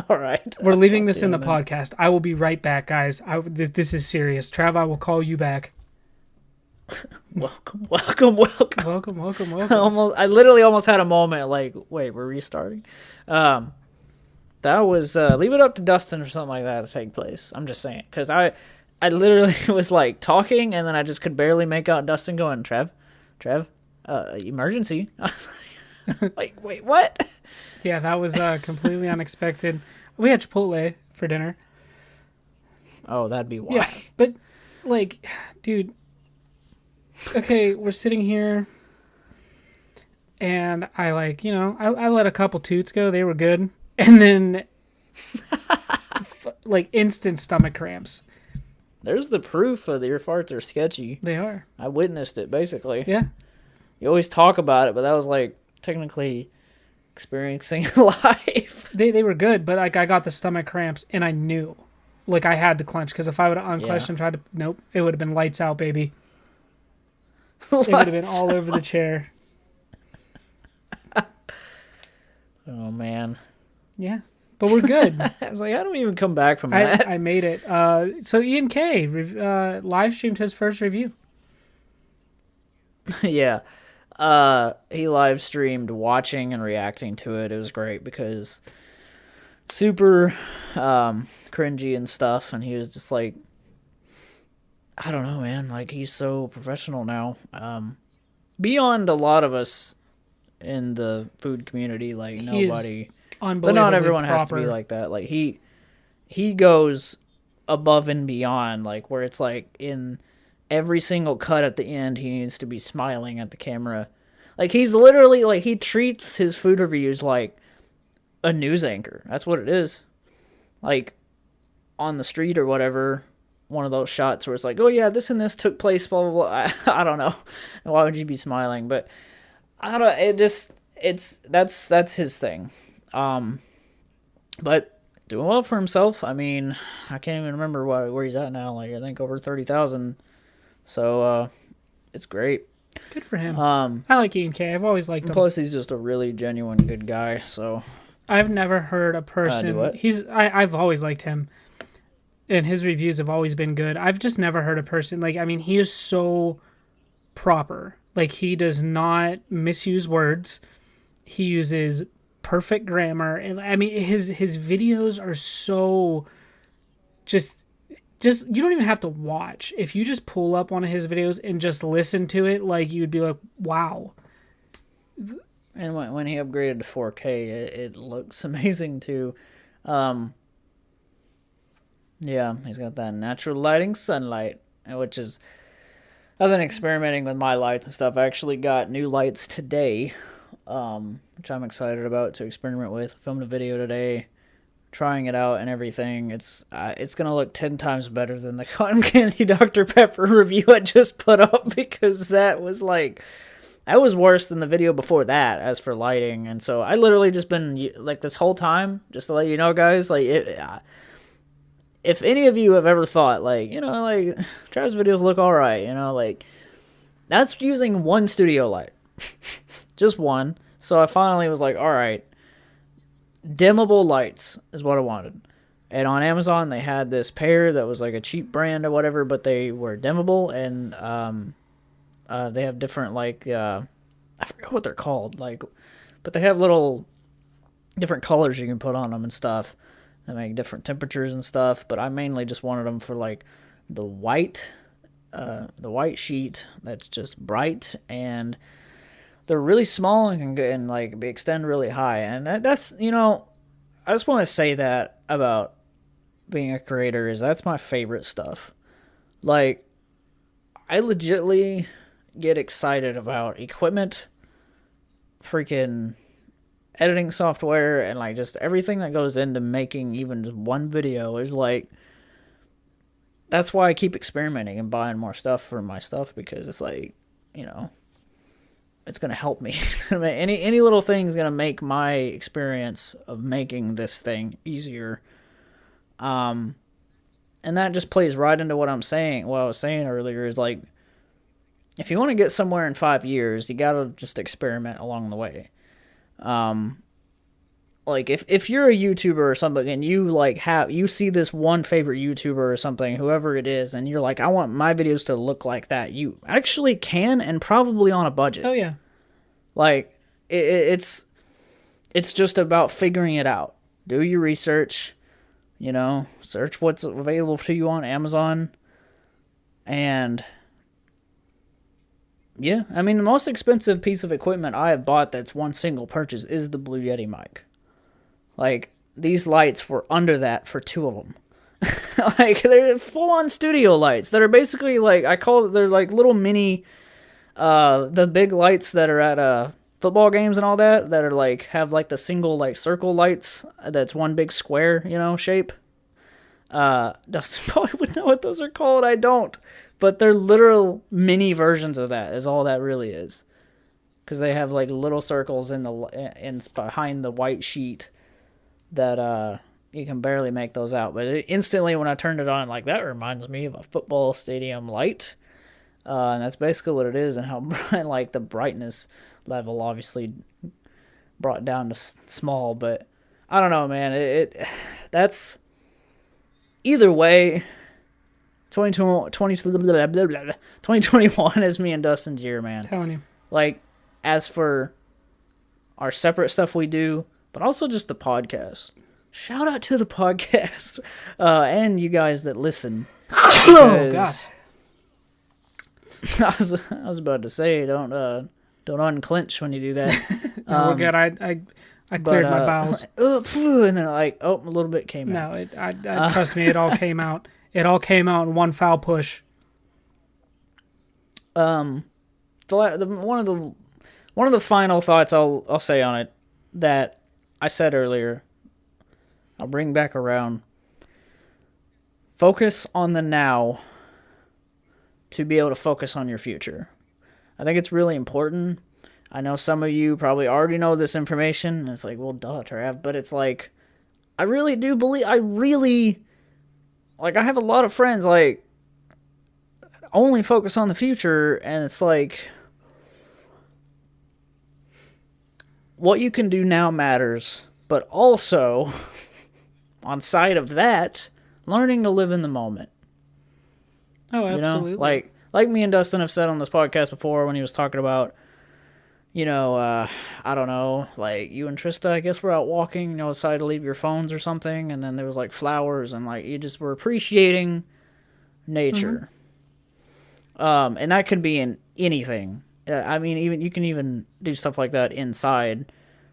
Speaker 2: All right.
Speaker 1: We're leaving this in the podcast. I will be right back, guys. This is serious. Trav, I will call you back.
Speaker 2: Welcome. I literally almost had a moment like, wait, we're restarting? That was, leave it up to Dustin or something like that to take place. I'm just saying. Because I literally was like talking and then I just could barely make out Dustin going, Trev, emergency. Like, wait, what?
Speaker 1: Yeah, that was completely unexpected. We had Chipotle for dinner.
Speaker 2: Oh, that'd be why.
Speaker 1: Yeah, but like, dude, okay, we're sitting here and I like, I let a couple toots go. They were good. And then like instant stomach cramps.
Speaker 2: There's the proof of your farts are sketchy.
Speaker 1: They are.
Speaker 2: I witnessed it, basically.
Speaker 1: Yeah.
Speaker 2: You always talk about it, but that was like technically experiencing life.
Speaker 1: They were good, but like I got the stomach cramps and I knew. Like I had to clench because if I would have unclenched and tried to, nope, it would have been lights out, baby. It would have been all over the chair.
Speaker 2: Oh, man.
Speaker 1: Yeah. But we're good.
Speaker 2: I was like, I don't even come back from that.
Speaker 1: I made it. So Ian K live streamed his first review.
Speaker 2: Yeah. He live streamed watching and reacting to it. It was great because super cringy and stuff, and he was just like, I don't know, man. Like, he's so professional now. Beyond a lot of us in the food community, like nobody, but not everyone has to be like that. Like he goes above and beyond, like where it's like in every single cut at the end, he needs to be smiling at the camera. Like he's literally like, he treats his food reviews like a news anchor. That's what it is. Like on the street or whatever, one of those shots where it's like, oh yeah, this and this took place, blah, blah, blah. I don't know. Why would you be smiling? But I don't, that's his thing. But doing well for himself. I mean, I can't even remember where he's at now. Like, I think over 30,000. So, it's great.
Speaker 1: Good for him. I like Ian K. I've always liked him.
Speaker 2: Plus, he's just a really genuine good guy. So,
Speaker 1: I've never heard a person.
Speaker 2: Do what?
Speaker 1: I've always liked him, and his reviews have always been good. I've just never heard a person like. I mean, he is so proper. Like, he does not misuse words. He uses perfect grammar. And I mean, his videos are so just you don't even have to watch. If you just pull up one of his videos and just listen to it, like, you'd be like, wow.
Speaker 2: And when he upgraded to 4K, it looks amazing too. Yeah, he's got that natural lighting sunlight, which is, I've been experimenting with my lights and stuff. I actually got new lights today, which I'm excited about to experiment with. Filmed a video today, trying it out and everything. It's gonna look 10 times better than the Cotton Candy Dr. Pepper review I just put up, because that was worse than the video before that as for lighting. And so I literally just been like, this whole time, just to let you know, guys, like, if any of you have ever thought, like, like, Travis videos look alright, like, that's using one studio light. Just one. So I finally was like, alright, dimmable lights is what I wanted. And on Amazon, they had this pair that was like a cheap brand or whatever, but they were dimmable, and they have different, like, I forgot what they're called, like, but they have little different colors you can put on them and stuff. They make different temperatures and stuff, but I mainly just wanted them for like the white sheet that's just bright, and they're really small and can go and like extend really high. And that's I just want to say that about being a creator is that's my favorite stuff. Like, I legitly get excited about equipment, freaking editing software, and like just everything that goes into making even just one video is like, that's why I keep experimenting and buying more stuff for my stuff, because it's like, it's gonna help me. It's gonna make any little thing's gonna make my experience of making this thing easier. And that just plays right into what I'm saying. What I was saying earlier is like, if you want to get somewhere in 5 years, you gotta just experiment along the way. Like if you're a YouTuber or something and you see this one favorite YouTuber or something, whoever it is, and you're like, I want my videos to look like that, you actually can, and probably on a budget.
Speaker 1: Oh yeah.
Speaker 2: Like it's just about figuring it out. Do your research, search what's available to you on Amazon, and yeah, I mean, the most expensive piece of equipment I have bought that's one single purchase is the Blue Yeti mic. Like, these lights were under that for 2 of them. Like, they're full-on studio lights that are basically, like, they're like little mini, the big lights that are at football games and all that are like, have like the single, like, circle lights that's one big square, shape. Dustin probably would know what those are called. I don't. But they're literal mini versions of that, is all that really is. Because they have like little circles in behind the white sheet that you can barely make those out. But instantly when I turned it on, like, that reminds me of a football stadium light. And that's basically what it is, and how bright, like, the brightness level obviously brought down to small. But I don't know, man. That's either way. 2021 is me and Dustin's year, man.
Speaker 1: I'm telling you.
Speaker 2: Like, as for our separate stuff we do, but also just the podcast. Shout out to the podcast and you guys that listen.
Speaker 1: Oh God!
Speaker 2: I was about to say, don't unclench when you do that.
Speaker 1: No, we're good. I cleared my bowels.
Speaker 2: And then like, a little bit came out.
Speaker 1: No, trust me, it all came out. It all came out in one foul push.
Speaker 2: One of the final thoughts I'll say on it that I said earlier, I'll bring back around. Focus on the now to be able to focus on your future. I think it's really important. I know some of you probably already know this information, and it's like, well, duh, Trav, but it's like, I really do believe, like, I have a lot of friends, like, only focus on the future, and it's like, what you can do now matters, but also, on side of that, learning to live in the moment.
Speaker 1: Oh, absolutely.
Speaker 2: Like me and Dustin have said on this podcast before when he was talking about, I don't know, like, you and Trista, I guess, were out walking, decided to leave your phones or something, and then there was, like, flowers, and, like, you just were appreciating nature. Mm-hmm. And that could be in anything. I mean, you can even do stuff like that inside.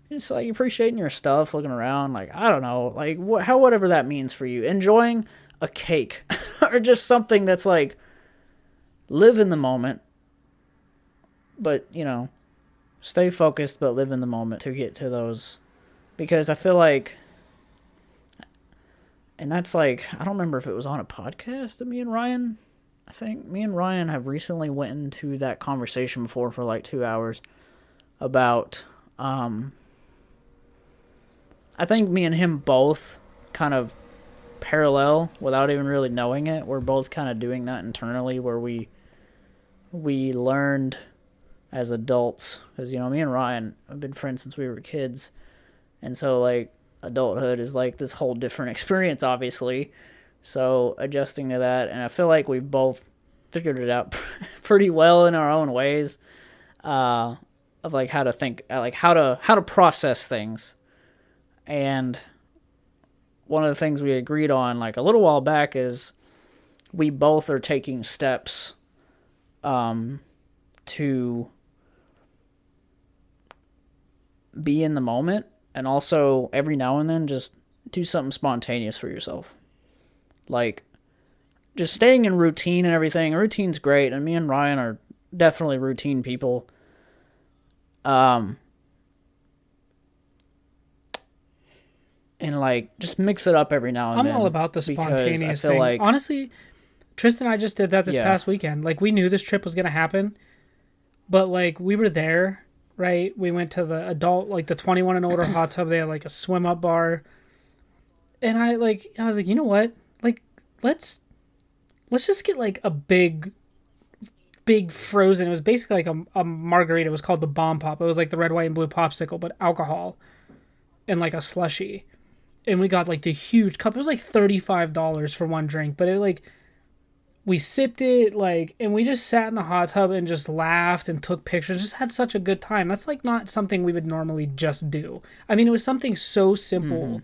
Speaker 2: It's like appreciating your stuff, looking around, like, I don't know, like, whatever that means for you. Enjoying a cake, or just something that's, like, live in the moment, but, stay focused, but live in the moment to get to those. Because I feel like, and that's like, I don't remember if it was on a podcast that me and Ryan, I think me and Ryan have recently went into that conversation before for like 2 hours about, I think me and him both kind of parallel without even really knowing it. We're both kind of doing that internally, where we learned as adults, because, me and Ryan have been friends since we were kids, and so, like, adulthood is, like, this whole different experience, obviously, so adjusting to that, and I feel like we've both figured it out pretty well in our own ways, of, like, how to think, like, how to process things, And one of the things we agreed on like a little while back is we both are taking steps to be in the moment, and also every now and then just do something spontaneous for yourself. Like, just staying in routine and everything. Routine's great, and me and Ryan are definitely routine people. And like, just mix it up every now and then.
Speaker 1: I'm all about the spontaneous thing.
Speaker 2: Like,
Speaker 1: honestly, Tristan and I just did that this past weekend. Like, we knew this trip was going to happen, but like, we were there, right? We went to the adult, like the 21 and older hot tub. They had like a swim up bar. And I was like, you know what? Like, let's just get like a big frozen. It was basically like a margarita. It was called the Bomb Pop. It was like the red, white, and blue popsicle, but alcohol and like a slushie. And we got like the huge cup. It was like $35 for one drink, but it like, we sipped it, like, and we just sat in the hot tub and just laughed and took pictures. Just had such a good time. That's like not something we would normally just do. I mean, it was something so simple,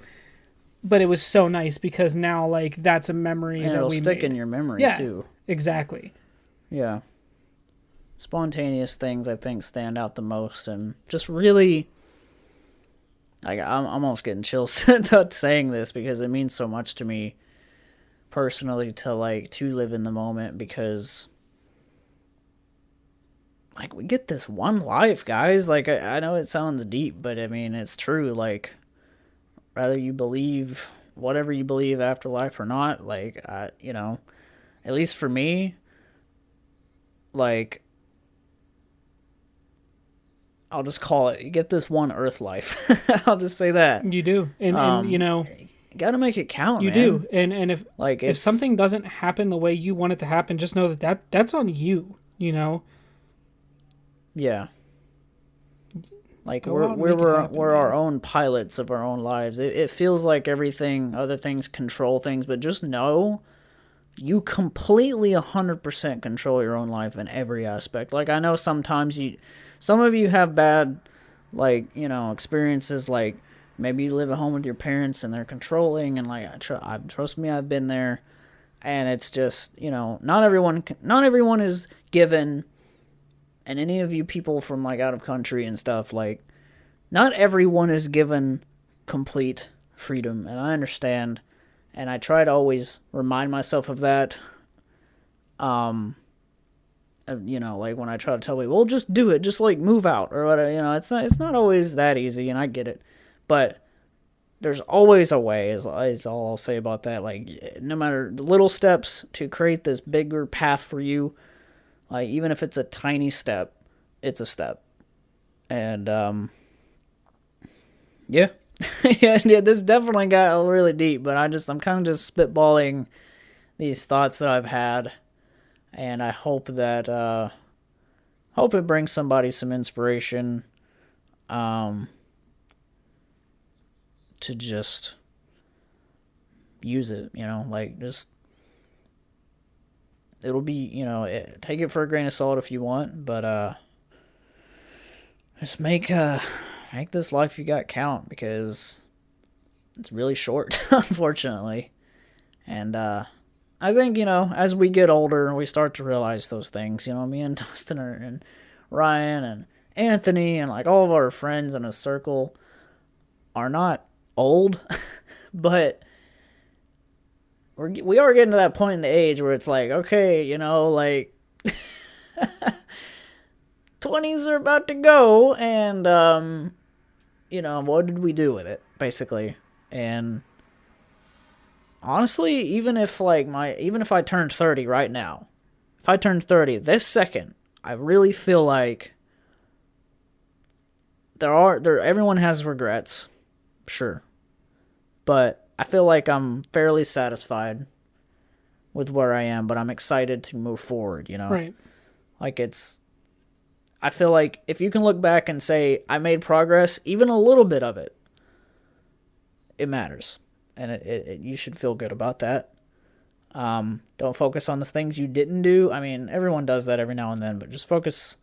Speaker 1: but it was so nice because now like that's a memory
Speaker 2: and
Speaker 1: that
Speaker 2: it'll
Speaker 1: we
Speaker 2: stick
Speaker 1: made.
Speaker 2: in your memory too.
Speaker 1: Exactly.
Speaker 2: Yeah. Spontaneous things I think stand out the most, and just really, like, I'm almost getting chills saying this because it means so much to me personally to live in the moment, because like, we get this one life, guys. Like, I know it sounds deep, but I mean, it's true. Like, whether you believe whatever you believe after life or not, like, at least for me, like, I'll just call it, you get this one earth life. I'll just say that.
Speaker 1: You do. And you
Speaker 2: gotta make it count,
Speaker 1: you
Speaker 2: man.
Speaker 1: do. And if something doesn't happen the way you want it to happen, just know that's on you,
Speaker 2: Yeah. Like, we're our own pilots of our own lives. It feels like other things control things, but just know you completely 100% control your own life in every aspect. Like, I know sometimes some of you have bad, experiences, like maybe you live at home with your parents and they're controlling, and like, trust me, I've been there, and it's just, not everyone is given, and any of you people from like out of country and stuff, like, not everyone is given complete freedom, and I understand, and I try to always remind myself of that. Like, when I try to tell people, well, just do it, just like move out or whatever, it's not always that easy, and I get it, but there's always a way, is all I'll say about that. Like, no matter the little steps to create this bigger path for you, like, even if it's a tiny step, it's a step. And yeah. yeah, this definitely got really deep, but I'm kind of just spitballing these thoughts that I've had, and I hope that it brings somebody some inspiration to just use it, just, it'll be, take it for a grain of salt if you want, but just make this life you got count, because it's really short, unfortunately. And I think, as we get older, we start to realize those things. Me and Dustin and Ryan and Anthony and like all of our friends in a circle are not old, but we are getting to that point in the age where it's like, okay, like 20s are about to go, and what did we do with it, basically? And honestly, even if I turned 30 right now, if I turned 30 this second, I really feel like everyone has regrets, sure, but I feel like I'm fairly satisfied with where I am, but I'm excited to move forward,
Speaker 1: Right.
Speaker 2: Like, I feel like if you can look back and say, I made progress, even a little bit of it, it matters. And you should feel good about that. Don't focus on the things you didn't do. I mean, everyone does that every now and then, but just focus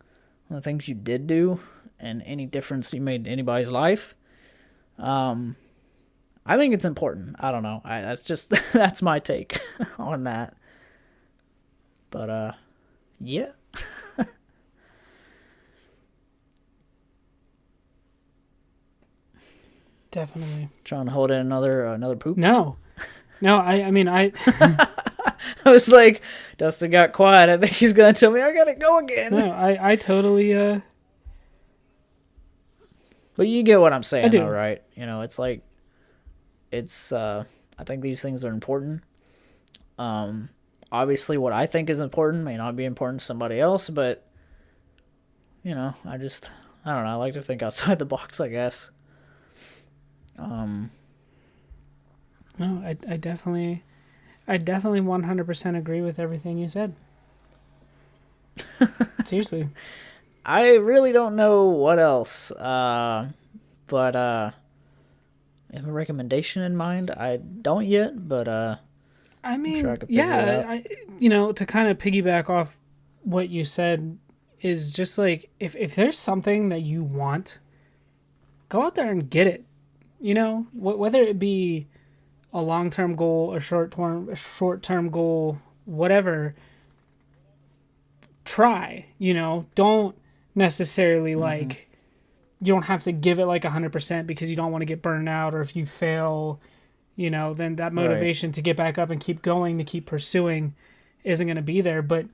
Speaker 2: on the things you did do and any difference you made in anybody's life. I think it's important. I don't know. That's just that's my take on that. But yeah.
Speaker 1: Definitely.
Speaker 2: Trying to hold in another poop.
Speaker 1: No. I mean, I
Speaker 2: I was like, Dustin got quiet. I think he's gonna tell me I gotta go again.
Speaker 1: no, I totally
Speaker 2: But you get what I'm saying,
Speaker 1: I do.
Speaker 2: though, right? You know, it's like, I think these things are important. Obviously, what I think is important may not be important to somebody else, but, you know, I don't know, I like to think outside the box, I guess.
Speaker 1: No, I definitely 100% agree with everything you said. Seriously.
Speaker 2: I really don't know what else, but I have a recommendation in mind. I don't yet, but
Speaker 1: I mean,
Speaker 2: sure I could figure it out.
Speaker 1: you know, to kind of piggyback off what you said is just like if there's something that you want, go out there and get it. You know, whether it be a long-term goal, a short-term goal, whatever, try, you know, don't necessarily like, you don't have to give it like 100% because you don't want to get burned out, or if you fail, you know, then that motivation to get back up and keep going, to keep pursuing isn't going to be there. But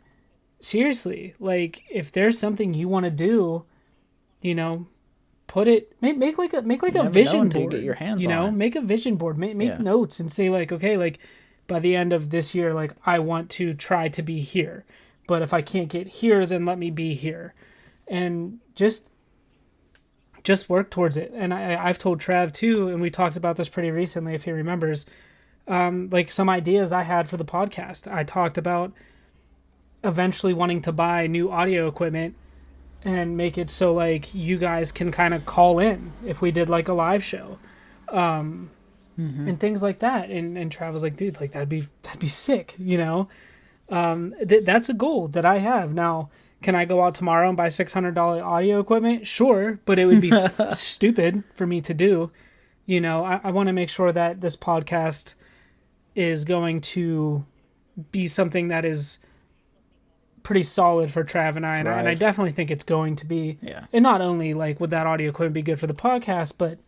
Speaker 1: seriously, like if there's something you want to do, you know, put it, make like a vision board,
Speaker 2: get your hands
Speaker 1: you know,
Speaker 2: on it.
Speaker 1: make a vision board, make notes and say like, okay, like by the end of this year, like I want to try to be here, but if I can't get here, then let me be here, and just work towards it. And I've told Trav too, and we talked about this pretty recently, if he remembers, like some ideas I had for the podcast. I talked about eventually wanting to buy new audio equipment and make it so like you guys can kind of call in if we did like a live show, and things like that. And Trav was like, dude, like that'd be sick, you know. That's a goal that I have now. Can I go out tomorrow and buy $600 audio equipment? Sure, but it would be stupid for me to do. You know, I want to make sure that this podcast is going to be something that is pretty solid for Trav and I, and I definitely think it's going to be.
Speaker 2: Yeah.
Speaker 1: And not only like would that audio equipment be good for the podcast, but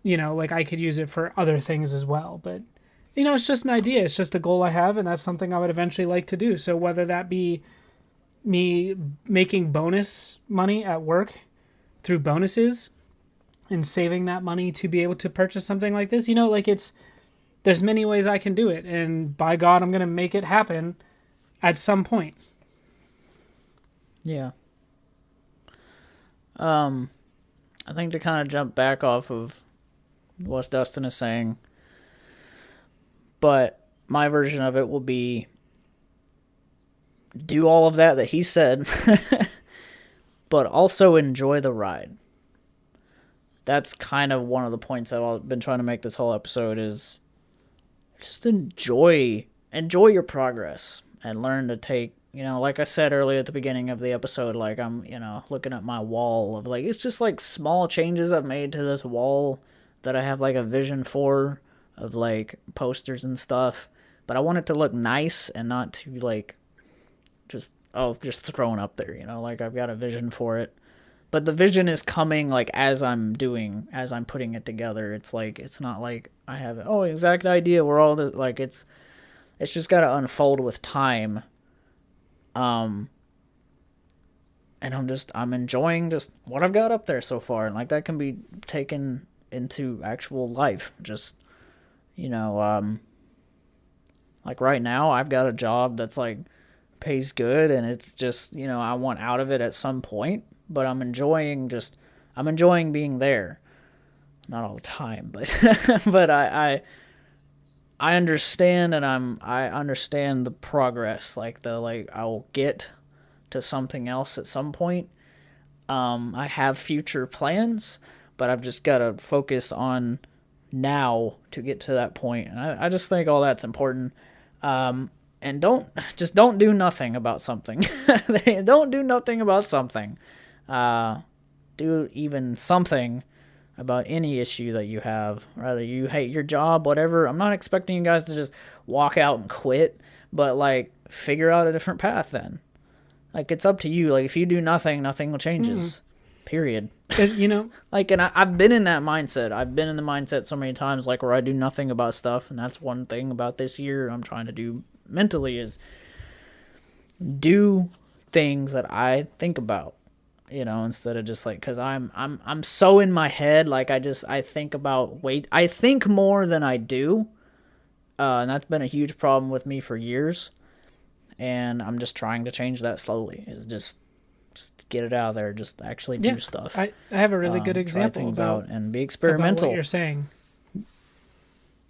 Speaker 1: you know, like I could use it for other things as well. But you know, it's just an idea. It's just a goal I have, and that's something I would eventually like to do. So whether that be me making bonus money at work through bonuses and saving that money to be able to purchase something like this, you know, like there's many ways I can do it, and by God, I'm going to make it happen at some point.
Speaker 2: Yeah. I think to kind of jump back off of what Dustin is saying, but my version of it will be do all of that he said, but also enjoy the ride. That's kind of one of the points I've been trying to make this whole episode is just enjoy your progress and learn to take, you know, like I said earlier at the beginning of the episode, like I'm, you know, looking at my wall of like, it's just like small changes I've made to this wall that I have like a vision for of like posters and stuff, but I want it to look nice and not to like just thrown up there, you know, like I've got a vision for it. But the vision is coming like as I'm putting it together. It's like, it's not like I have exact idea where all this, like it's just got to unfold with time. And I'm enjoying just what I've got up there so far. And like that can be taken into actual life. Just, you know, like right now I've got a job that's like pays good and it's just, you know, I want out of it at some point, but I'm enjoying being there. Not all the time, but but I understand, and I understand the progress, like I will get to something else at some point. I have future plans, but I've just got to focus on now to get to that point. And I just think all that's important. And don't do nothing about something. Don't do nothing about something. Do even something about any issue that you have, whether you hate your job, whatever. I'm not expecting you guys to just walk out and quit, but like figure out a different path then. Like it's up to you. Like if you do nothing, nothing will changes. Period.
Speaker 1: You know,
Speaker 2: Like, and I've been in that mindset. I've been in the mindset so many times, like where I do nothing about stuff, and that's one thing about this year I'm trying to do mentally is do things that I think about. You know, instead of just like, because I'm so in my head, like I think about I think more than I do, and that's been a huge problem with me for years, and I'm just trying to change that slowly. Is just get it out of there, just actually do stuff.
Speaker 1: I have a really good example
Speaker 2: about and be experimental.
Speaker 1: About what you're saying.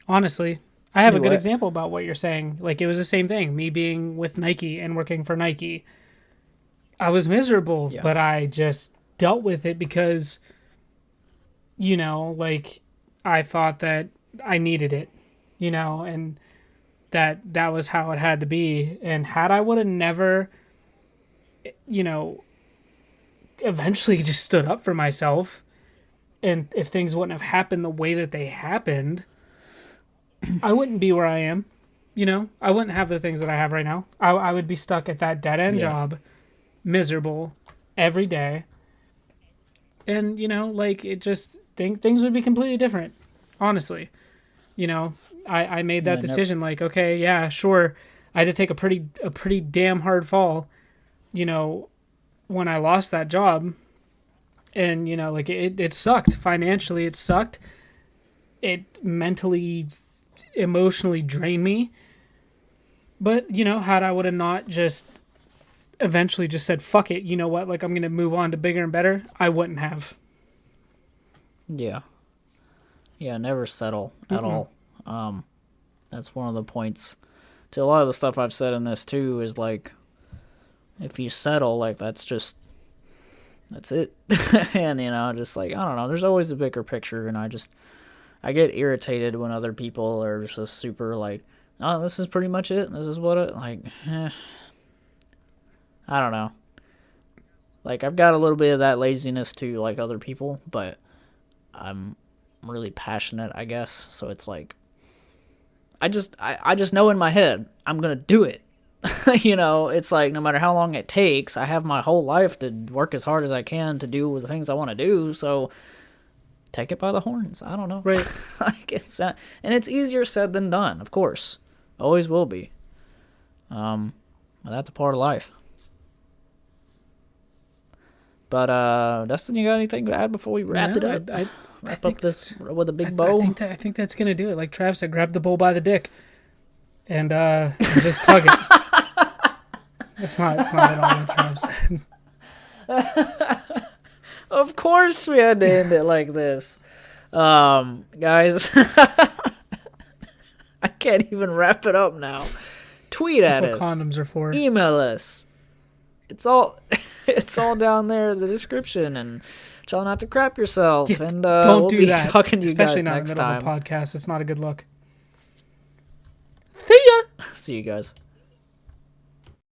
Speaker 1: Honestly, I have a good
Speaker 2: what?
Speaker 1: example about what you're saying. Like it was the same thing. Me being with Nike and working for Nike. I was miserable, but I just dealt with it because, you know, like I thought that I needed it, you know, and that was how it had to be. And had I would have never, you know, eventually just stood up for myself, and if things wouldn't have happened the way that they happened, I wouldn't be where I am, you know, I wouldn't have the things that I have right now. I would be stuck at that dead end job, miserable every day. And, you know, like it just things would be completely different, honestly. You know, I made that decision like, okay, yeah, sure. I had to take a pretty damn hard fall, you know, when I lost that job. And, you know, like it sucked. Financially, it sucked. It mentally, emotionally drained me. But, you know, had I would have not just eventually just said, fuck it, you know what, like I'm going to move on to bigger and better, I wouldn't have.
Speaker 2: Yeah, never settle at all. That's one of the points to a lot of the stuff I've said in this too, is like, if you settle, like that's it. And, you know, just like, I don't know, there's always a bigger picture, and I get irritated when other people are just super like, oh, this is pretty much it, this is what it, like, I don't know. Like, I've got a little bit of that laziness too, like other people, but I'm really passionate, I guess. So it's like, I just know in my head, I'm going to do it. You know, it's like, no matter how long it takes, I have my whole life to work as hard as I can to do the things I want to do. So take it by the horns. I don't know.
Speaker 1: Right.
Speaker 2: Like and it's easier said than done, of course. Always will be. But that's a part of life. But, Dustin, you got anything to add before we wrap it up? Wrap up this with a big bow?
Speaker 1: I think that's going to do it. Like Trav said, grab the bull by the dick and just tug it. It's not at all what Trav said.
Speaker 2: Of course we had to end it like this. Guys, I can't even wrap it up now. Tweet at us.
Speaker 1: That's what condoms are for.
Speaker 2: Email us. It's all down there in the description, and try not to crap yourself. Yeah, and
Speaker 1: don't do
Speaker 2: be
Speaker 1: that.
Speaker 2: Talking to you
Speaker 1: especially
Speaker 2: guys
Speaker 1: not
Speaker 2: next
Speaker 1: in the middle
Speaker 2: time.
Speaker 1: of a podcast. It's not a good look. See ya.
Speaker 2: See you guys.